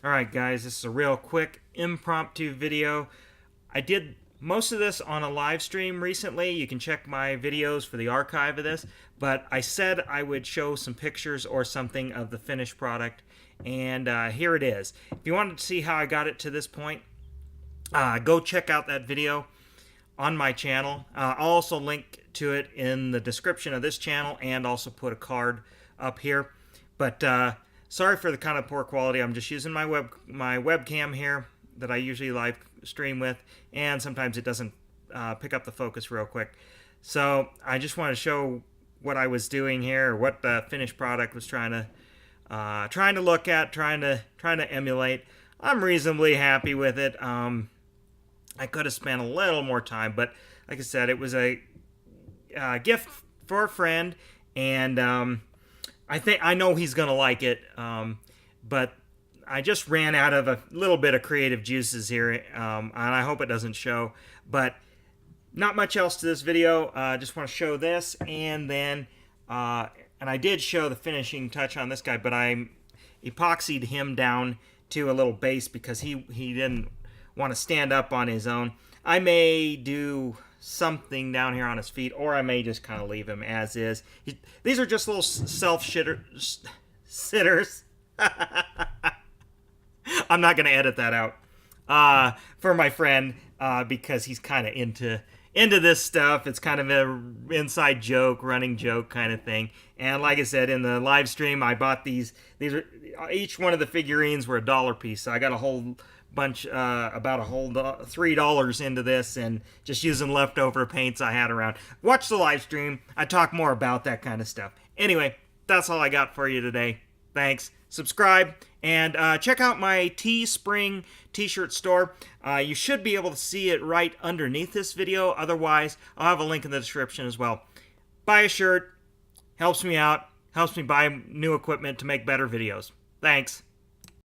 Alright guys, this is a real quick impromptu video. I did most of this on a live stream recently. You can check my videos for the archive of this, but I said I would show some pictures or something of the finished product, and here it is. If you wanted to see how I got it to this point, go check out that video on my channel. I'll also link to it in the description of this channel and also put a card up here. But sorry for the kind of poor quality. I'm just using my webcam here that I usually live stream with, and sometimes it doesn't pick up the focus real quick. So I just want to show what I was doing here, or what the finished product was trying to look at, trying to emulate. I'm reasonably happy with it. I could have spent a little more time, but like I said, it was a gift for a friend, and I know he's gonna like it. But I just ran out of a little bit of creative juices here, and I hope it doesn't show. But not much else to this video. Just want to show this, and then and I did show the finishing touch on this guy, but I epoxied him down to a little base because he didn't want to stand up on his own. I may do something down here on his feet, or I may just kind of leave him as is. These are just little sitters. I'm not going to edit that out for my friend because he's kind of into this stuff. It's kind of an inside joke, running joke kind of thing. And like I said, in the live stream, I bought these are each one of the figurines were $1 piece. So I got a whole bunch, about a whole $3 into this, and just using leftover paints I had around. Watch the live stream. I talk more about that kind of stuff. Anyway, that's all I got for you today. Thanks. Subscribe, and check out my Teespring t-shirt store. You should be able to see it right underneath this video. Otherwise, I'll have a link in the description as well. Buy a shirt. Helps me out. Helps me buy new equipment to make better videos. Thanks.